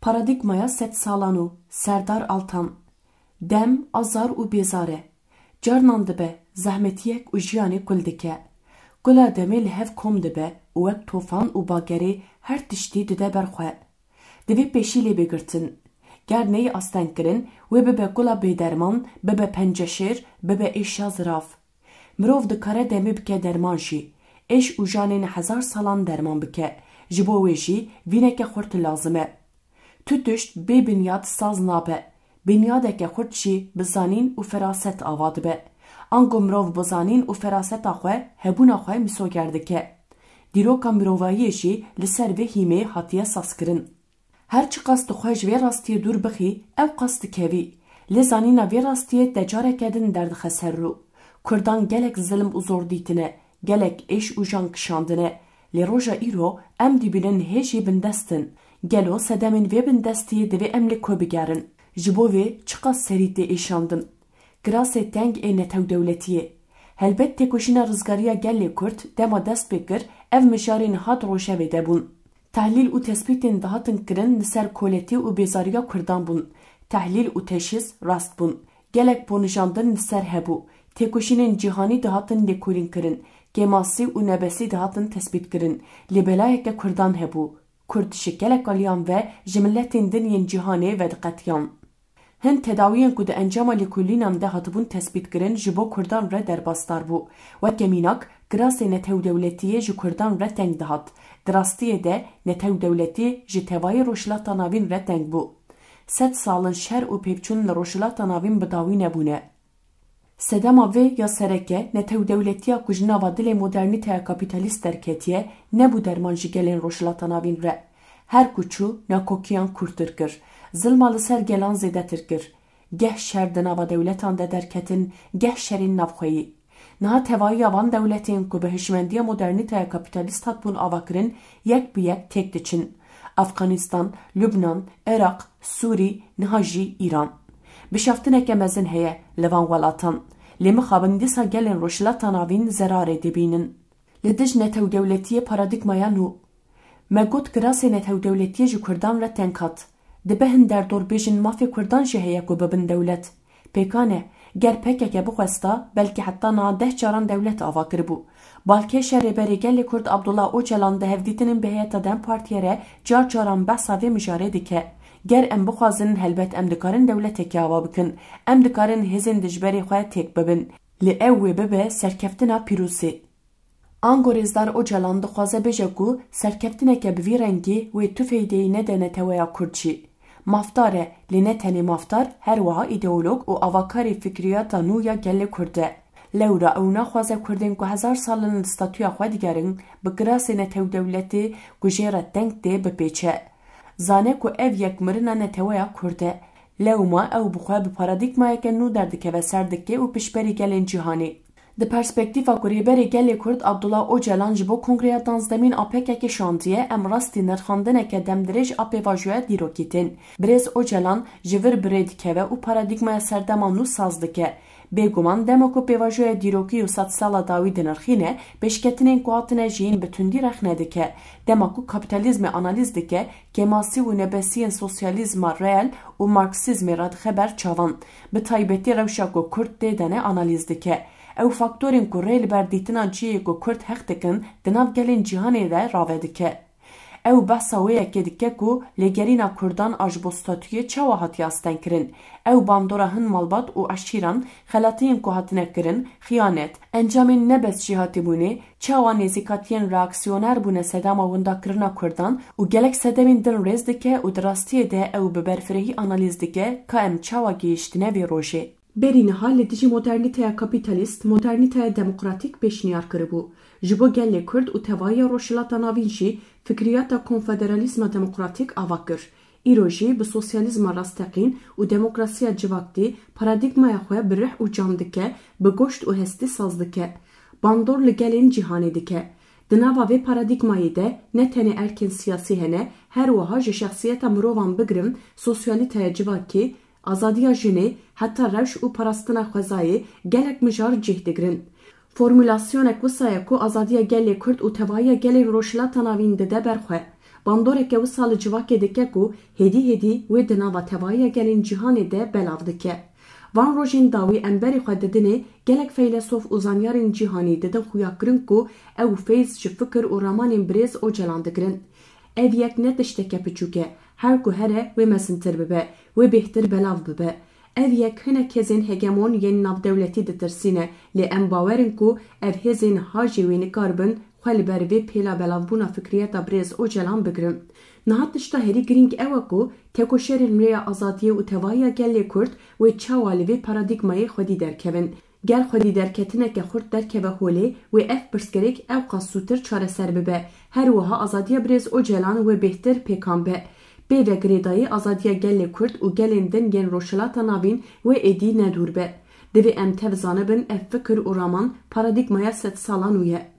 Paradigmaya Sed Salanu, Serdar Altan. Dem, azar u bezare. Carnan dibe, zahmetiyek u jiyane kul dike. Kula deme li hev kom dibe, u wek tofan u bageri her tiştî dide berxwe. Divê peşî lê bigirtin. Ger neyê asten kirin wê bibe kula bêderman, bibe penceşêr, bibe êşya zirav. Mirov dikare demê bike derman jî. Êş û janên hezar salan derman bike. Ji bo wê jî vîneke xurt lazim e. Tu tişt bê binyad saz nabe. Binyadeke xurt jî bi zanîn û feraset ava dibe. Ango mirov bi zanîn û feraseta xwe hebûna xwe misoger dike. Dîroka mirovayî jî li ser vê hîmê hatiye sazkirin. Her çi qas dixwe ji vê rastiyê dûr bixî, ew qas dikevî. Lê zanîna vê rastiyê te careke din derdixe ser rû. Kurdan gelek zilim û zor dîtine, gelek êş û jan kişandine. Lê roja îro em dibînin hêjî bindestin. Gelo sedemên vê bindestiyê divê em lê ku bigerin. Ji bo vê çi qas serî tê êşandin. Kirasê teng ê netewdewletiyê. Helbet têkoşîna rizgariya gelê Kurd dema dest pê kir, ev mijarên hat rojevê de bûn. Tehlîl û tespîtên dihatin kirin li ser koletî û bêzariya Kurdan bûn. Tehlîl û teşhîs rast bûn. Gelek ponijandin li ser hebû. Têkoşînên cîhanî dihatin lêkolîn kirin. Kemasî û nebesî dihatin tespît kirin. Lê belayeke Kurdan hebû. Kurd ji gelek aliyan ve ji milletên din yên cîhanê vediqetiyan. Hin tedawiyên ku di encama lêkolînan de hatibûn tespît kirin ji bo Kurdan re derbasdar bû. Weke mînak, kirasê netewdewletiyê ji Kurdan re teng dihat. Di rastiyê de netewdewletî ji tevayê rojhilata navîn re teng bû. Sed salin şer û pêvçûn li rojhilata navîn bi dawî nebûne. Sedema vê ya sereke netewdewletiya ku ji nava dilê modernîteya kapîtalîst derketiye nebû derman ji gelên rojhilata navîn re. Her kuçû nakokiyan kurtir kir. Zilma li ser gelan zêdetir kir. Geh şer di nava dewletan de derketin, geh şerên navxweyî. Niha tevayiya van dewletên ku bi hişmendiya modernîteya kapîtalîst hatbûn avakirin, yek bi yek têk diçin. Afganistan, Lübnan, Iraq, Sûrî, niha jî İran. Bişaftineke mezin heye li van welatan. Lê mixabin dîsa gelên rojhilata navîn zerarê dibînin. Li dij netewdewletiyê paradigmaya nû. Me got kirasê netewdewletiyê ji Kurdan re teng hat. Dibe hin derdor bêjin mafê Kurdan jî heye ku bibin dewlet. Pêkane, ger pekeke bixwesta, belkî heta niha 10 caran dewlet ava kiribû. Balkêşa rêberê gelê Kurd Abdullah Öcalan di hevdîtinên bi heyeta Dem Partiye re car caran behsa vê mijarê dike. Ger em bixwazin helbet em dikarin dewletekê ava bikin. Em dikarin hêzên dijberê xwe têk bibin. Lê ew wê bibe serkeftina pîrûzê. Ango Rêzdar Öcalan dixwaze bêje ku serkeftineke bi vî rengî wê tüfeydeyî nede neteweya Kurd jî. Mafdar e, lê ne tenê mafdar, her wiha îdeolog û avakarê fikriyata nû ya gelê Kurd e. Lewra ew naxwaze Kurdên ku hezar salin li statûya xwe digerin, bi kirasê netewdewletê ku jê re teng tê bipêçe. Zane ku ev yek mirina neteweya Kurd e. Lewma ew bi xwe bi paradigmayeke nû derdikeve ser dike û pişberî gelên cîhanê. Di perspektîfa ku rêberê gelê Kurd Abdullah Öcalan ji bo Kongreya Danzdemîn apekekê şantiye, em rastî nirxandineke demdirêj a pêvajoya dîrokî tên. Birêz Öcalan ji vir birê dikeve û paradigmaya serdema nû saz dike. Bêguman dema ku pêvajoya dîrokî û sed sala dawî dinirxîne, pêşketinên ku hatine jiyîn bi tundî rexne dike. Dema ku kapîtalîzmê analîz dike, kemasî û nebesiyên sosyalîzma reel û marksîzmê re dixeber çavan. Bi taybetî rewşa ku Kurd tê de ne analîz dike. Ew faktorên ku rê li ber dîtina ciyê ku Kurd heq dikin, di nav gelên cîhanê de rave dike. Ew behsa wêyekê dike ku lêgerîna Kurdan a ji bo statûyê çawa hatiye astenkirin. Ew bandora hin malbat û eşîran, xelatiyên ku hatine kirin, xiyanet, encamên nebes jî hatibûnê, çawa nêzîkatiyên reaksiyoner bûne sedema windakirina Kurdan û gelek sedemên din rêz dike û di rastiyê de ew bi berfirehî analîz dike ka em çawa gihîştine vê rojê. Berîniha li dijî modernîteya kapîtalîst, modernîteya demokratîk pêşniyar kiribû. Ji bo gelê Kurd û tevayiya rojhilata navîn jî fikriyata konfederalîzma demokratîk ava kir. Îro jî bi sosyalîzma rastexîn û demokrasiya civaktî paradigmaya xwe bi rih û cam dike, bi goşt û hestî saz dike. Bandor li gelên cîhanê dike. Di nava vê paradigmayê de ne tenê erkên siyasî hene, her wiha ji şexsiyeta mirovan bigirin sosyalîteya civakî, azadiya jinê, heta rewş û parastina xwezayê gelek mijar cih digirin. Formülasyonek wisa ye ku azadiya gelê Kurd û tevahiya gelên rojhilata navîn dide ber xwe. bandoreke wî salî civakê dike ku hêdî wê di nava tevahîya gelên cîhanê de belav dike. Van rojên dawî emberê xwe didinê gelek feylesof û zanyarên cîhanî didin xuya kirin ku ew feyz ji fikir û ramanên Birêz Öcalan digirin. Ev yek ne tişteke piçûk e, her ku here wê mezintir bibe, wê bêhtir belav bibe. Ev yek hinek hêzên hegemon yên navdewletî ditirsîne, lê em bawerin ku ev hêzên ha jî wê nikarbin xwe li ber vê pêla belavbûna fikriyeta Birêz Öcalan bigirin. Niha tişta herî girîng ew e ku tekoşerên mirêya azadiyê û tevahiya gelê Kurd wê çawa li vê paradigmayê xwedî derkevin. Gel xwedî derketineke xurt derkeve holê wê ev pirsgirêk ew qas sûtir çareser bibe. Her wiha azadiya Birêz Öcalan wê bêhtir pêkan be. Pêve girêdayî azadiya gelê Kurd û gelên din yên roşilata navîn wê êdî nedûr be. Divê em tev zanibin ev fikir û raman paradigmaya sed salan û ye.